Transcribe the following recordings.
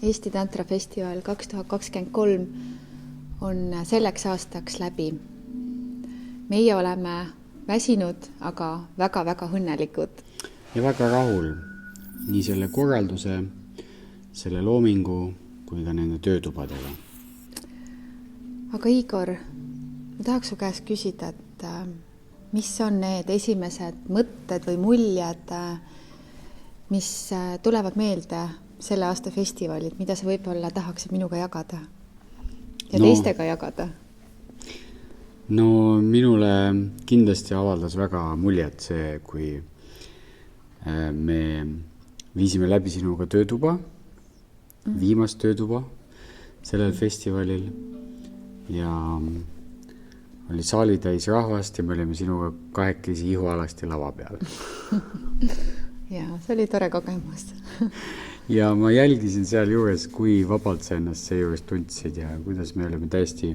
Eesti Tantrafestival 2023 on selleks aastaks läbi. Meie oleme väsinud, aga väga-väga õnnelikud. Ja väga rahul nii selle korralduse, selle loomingu kui ka nende töötubadega. Aga Igor, ma tahaks su käest küsida, et mis on need esimesed mõtted või muljed, mis tulevad meelde selle aasta festivalid, mida sa võib-olla tahaksid minuga jagada ja teistega jagada? No minule kindlasti avaldas väga muljet see, kui me viisime läbi sinuga töötuba, viimast töötuba sellel festivalil ja oli saali täis rahvast ja me olime sinuga kahekesi ihualasti lava peal. Ja, see oli tore kogemus. Ja ma jälgisin seal juures, kui vabalt sa ennast see juures tundsid ja kuidas me olime täiesti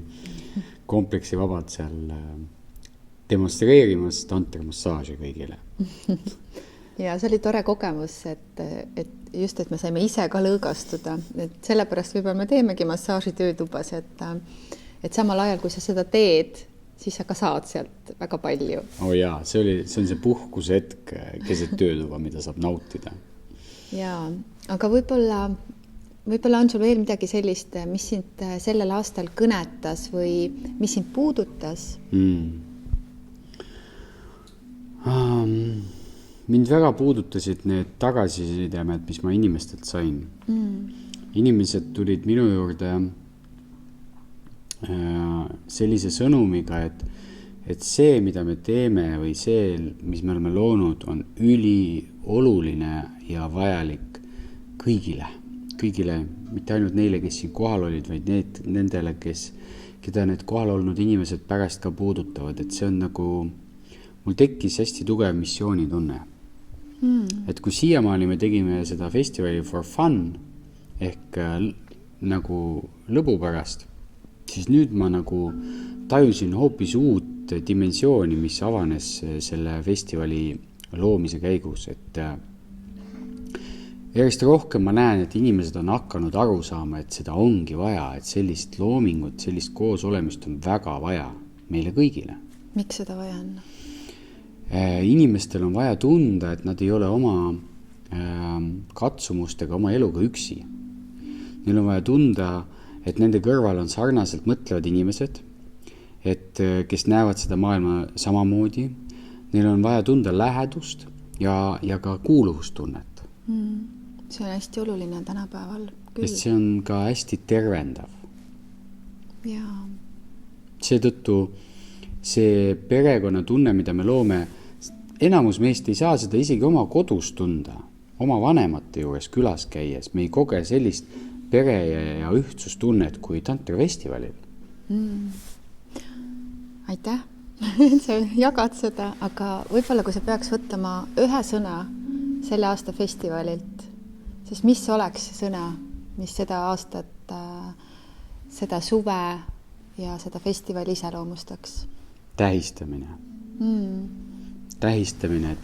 kompleksi vabalt seal demonstreerimas tantramassaaži kõigile. Ja see oli tore kogemus, et just, et me saime ise ka lõõgastuda. Et sellepärast võib-olla me teemegi massaaži töötubas, et samal ajal, kui sa seda teed, siis sa ka saad sealt väga palju. Jaa, see on see puhkushetk keset töötuba, mida saab nautida. Jaa, aga võib-olla on sul veel midagi sellist, mis sind sellel aastal kõnetas või mis sind puudutas? Mind väga puudutasid need tagasisidemed, mis ma inimestelt sain. Inimesed tulid minu juurde sellise sõnumiga, et see, mida me teeme või see, mis me oleme loonud, on ülioluline ja vajalik kõigile, mitte ainult neile, kes siin kohal olid, vaid nendele, keda need kohal olnud inimesed pärast ka puudutavad, et see on nagu, mul tekkis hästi tugev missioonitunne. Et kui siiamaani me tegime seda festivali for fun ehk nagu lõbu pärast, siis nüüd ma nagu tajusin hoopis uut dimensiooni, mis avanes selle festivali loomise käigus, et järjest rohkem ma näen, et inimesed on hakanud aru saama, et seda ongi vaja, et sellist loomingut, sellist koosolemist on väga vaja meile kõigile. Miks seda vaja on? Inimestel on vaja tunda, et nad ei ole oma katsumustega, oma eluga üksi. Neil on vaja tunda, et nende kõrval on sarnaselt mõtlevad inimesed, et kes näevad seda maailma samamoodi. Neil on vaja tunda lähedust ja ka kuuluvustunnet. See on hästi oluline tänapäeval. Sest see on ka hästi tervendav. Jaa. Seetõttu see perekonna tunne, mida me loome, enamus meist ei saa seda isegi oma kodus tunda, oma vanemate juures külas käies. Me ei koge sellist pere ja ühtsustunnet kui tantrafestivalil. Aitäh, et sa jagad seda, aga võib-olla kui sa peaks võtama ühe sõna selle aasta festivalilt, siis mis oleks see sõna, mis seda aastat, seda suve ja seda festivali iseloomustaks? Tähistamine. Tähistamine.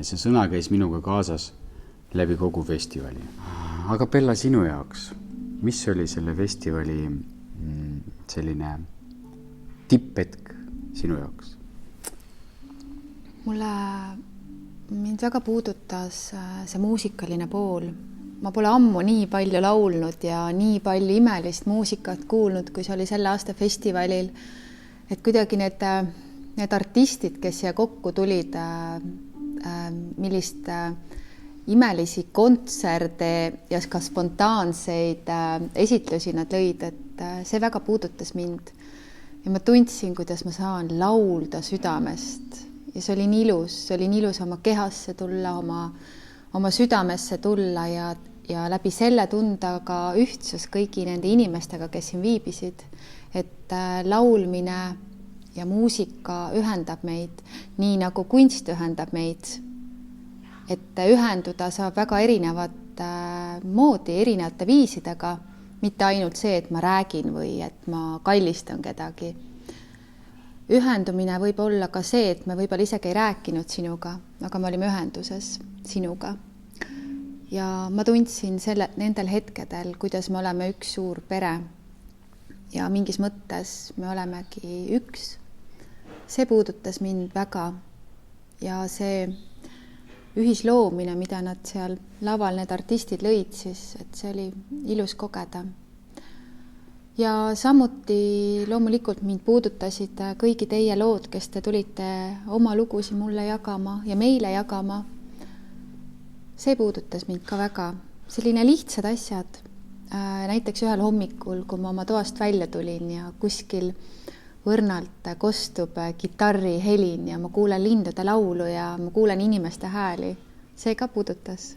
See sõna käis minuga kaasas läbi kogu festivali. Aga Bella, sinu jaoks, mis oli selle festivali selline tipphetk sinu jaoks? Mind väga puudutas see muusikaline pool. Ma pole ammu nii palju laulnud ja nii palju imelist muusikat kuulnud, kui see oli selle aasta festivalil. Et kuidagi need artistid, kes siia kokku tulid, millist imelisi kontserde ja ka spontaanseid esitlusi nad lõid, et see väga puudutas mind. Ja ma tundsin, kuidas ma saan laulda südamest. Ja see oli nii ilus oma kehasse tulla, oma südamesse tulla ja läbi selle tunda ka ühtsus kõigi nende inimestega, kes siin viibisid. Et laulmine ja muusika ühendab meid, nii nagu kunst ühendab meid. Et ühenduda saab väga erinevat moodi, erinevate viisidega, mitte ainult see, et ma räägin või et ma kallistan kedagi. Ühendumine võib olla ka see, et me võib-olla isegi ei rääkinud sinuga, aga me olime ühenduses sinuga. ja ma tundsin nendel hetkedel, kuidas me oleme üks suur pere ja mingis mõttes me olemegi üks. See puudutas mind väga ja see ühisloomine, mida nad seal laval, need artistid lõid, siis et see oli ilus kogeda. Ja samuti loomulikult mind puudutasid kõigi teie lood, kes te tulite oma lugusid mulle jagama ja meile jagama. See puudutas mind ka väga. Selline lihtsad asjad. Näiteks ühel hommikul, kui ma oma toast välja tulin ja kuskil õrnalt kostub kitarri helin ja ma kuulen lindude laulu ja ma kuulen inimeste hääli. See ka puudutas.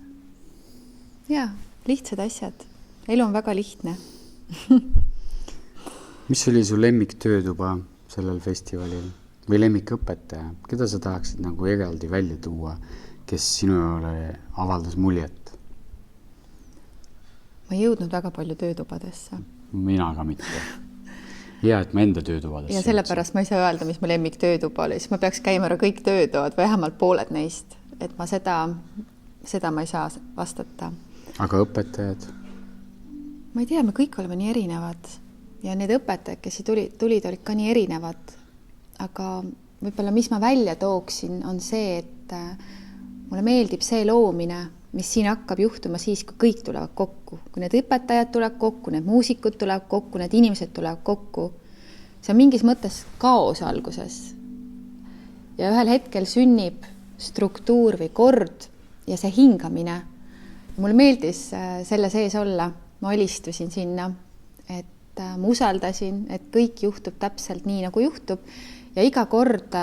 Ja, lihtsad asjad. Elu on väga lihtne. Mis oli su lemmiktöötuba sellel festivalil või lemmikõpetaja? Keda sa tahaksid nagu eraldi välja tuua, kes sinule avaldas muljet? Ma ei jõudnud väga palju töötubadesse. Mina ka mitte. Hea, et ma enda töötubadesse. Ja sellepärast ma ei saa öelda, mis mu lemmiktöötuba oli. Siis ma peaks käima ära kõik töötoad või vähemalt pooled neist. Et ma seda ma ei saa vastata. Aga õpetajad? Ma ei tea, me kõik oleme nii erinevad. Ja need õpetajad, kes tulid, olid ka nii erinevad. Aga võib-olla, mis ma välja tooksin, on see, et mulle meeldib see loomine, mis siin hakkab juhtuma siis, kui kõik tulevad kokku. Kui need õpetajad tulevad kokku, need muusikud tulevad kokku, need inimesed tulevad kokku. See on mingis mõttes kaos alguses. Ja ühel hetkel sünnib struktuur või kord ja see hingamine. Mulle meeldis selle sees olla. Ma alistusin sinna, et ma usaldasin, et kõik juhtub täpselt nii, nagu juhtub ja iga kord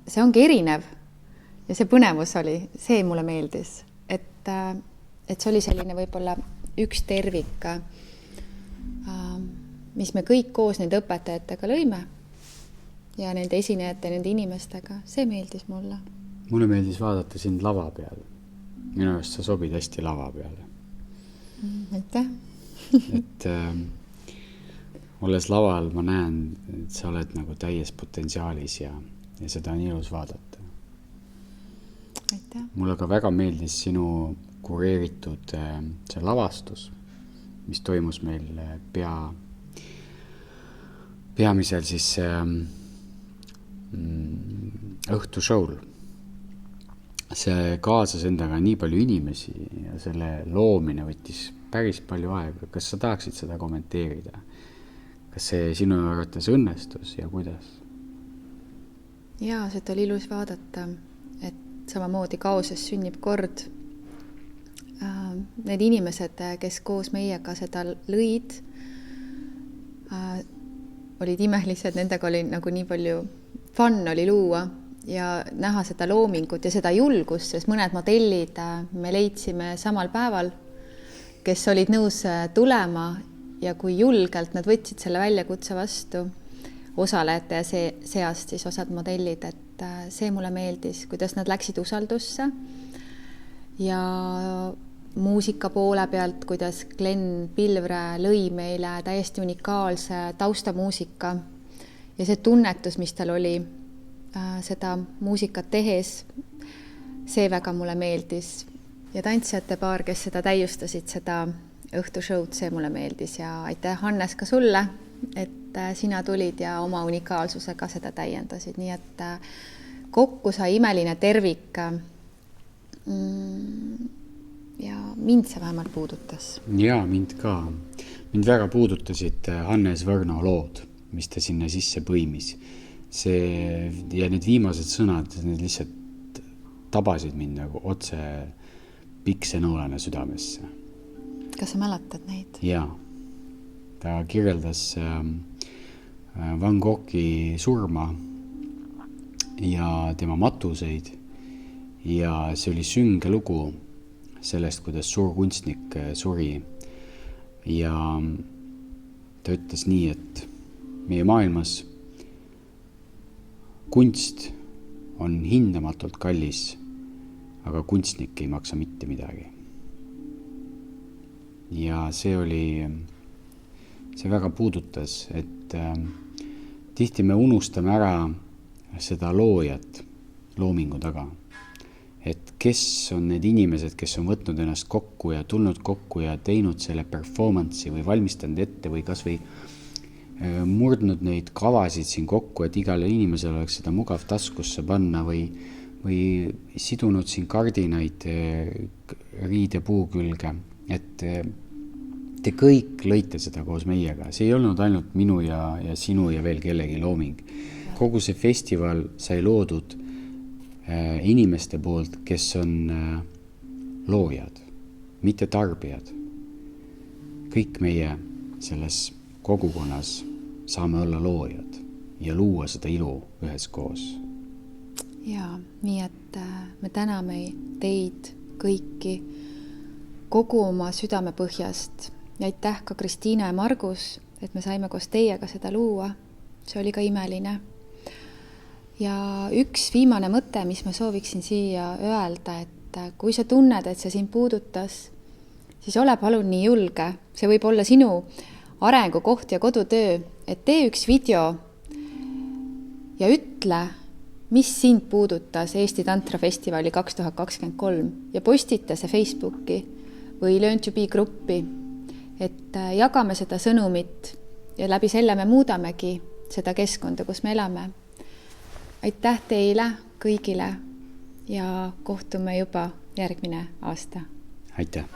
see ongi erinev ja see põnevus oli, see mulle meeldis, et see oli selline võib-olla üks tervik, mis me kõik koos nende õpetajatega lõime ja nende esinejate, nende inimestega, see meeldis mulle. Mulle meeldis vaadata sind lava peal. Minu eest sa sobid hästi lava peale. Aitäh! Et olles laval ma näen, et sa oled nagu täies potentsiaalis ja seda on ilus vaadata. Aitäh. Mulle ka väga meeldis sinu kureeritud see lavastus, mis toimus meil peamisel siis õhtushow'l. See kaasas endaga nii palju inimesi ja selle loomine võttis päris palju aega. Kas sa tahaksid seda kommenteerida? Kas see sinu arvates õnnestus ja kuidas? Jaa, seda oli ilus vaadata, et samamoodi kaoses sünnib kord. Need inimesed, kes koos meiega seda lõid, olid imelised, nendega oli nagu nii palju fun oli luua ja näha seda loomingut ja seda julgust, sest mõned modellid me leidsime samal päeval, kes olid nõus tulema ja kui julgelt nad võtsid selle väljakutse vastu osalejate seast, siis osad modellid, et see mulle meeldis, kuidas nad läksid usaldusse ja muusika poole pealt, kuidas Glenn Pilvre lõi meile täiesti unikaalse taustamuusika ja see tunnetus, mis tal oli seda muusikat tehes, see väga mulle meeldis ja tantsijate paar, kes seda täiustasid, seda õhtushow'd, see mulle meeldis ja aitäh, Hannes, ka sulle, et sina tulid ja oma unikaalsusega seda täiendasid, nii et kokku sai imeline tervik ja mind see vähemalt puudutas. Ja, mind ka. Mind väga puudutasid Hannes Võrno lood, mis ta sinna sisse põimis. Ja need viimased sõnad, need lihtsalt tabasid mind nagu otse piksenoolena südamesse. Kas sa mäletad neid? Jaa. Ta kirjeldas Van Goghi surma ja tema matuseid ja see oli sünge lugu sellest, kuidas suur kunstnik suri ja ta ütles nii, et meie maailmas kunst on hindamatult kallis, aga kunstnik ei maksa mitte midagi. Ja see väga puudutas, et tihti me unustame ära seda loojat loomingu taga et kes on need inimesed, kes on võtnud ennast kokku ja tulnud kokku ja teinud selle performance'i või valmistanud ette või kas või murdnud neid kavasid siin kokku, et igale inimesel oleks seda mugav taskusse panna või sidunud siin kardinaid riidepuu külge, et te kõik lõite seda koos meiega. See ei olnud ainult minu ja sinu ja veel kellegi looming. Kogu see festival sai loodud inimeste poolt, kes on loojad, mitte tarbijad. Kõik meie selles kogukonnas saame olla loojad ja luua seda ilu üheskoos. Ja, nii et me täname teid kõiki kogu oma südame põhjast ja aitäh ka Kristiina ja Margus, et me saime koos teiega seda luua. See oli ka imeline. Ja üks viimane mõte, mis ma sooviksin siia öelda, et kui sa tunned, et see sind puudutas, siis ole palun nii julge. See võib olla sinu arengukoht ja kodutöö, et tee üks video ja ütle, mis sind puudutas Eesti Tantrafestivali 2023 ja postita see Facebooki või Learn to be gruppi, et jagame seda sõnumit ja läbi selle me muudamegi seda keskkonda, kus me elame. Aitäh teile kõigile ja kohtume juba järgmine aasta. Aitäh!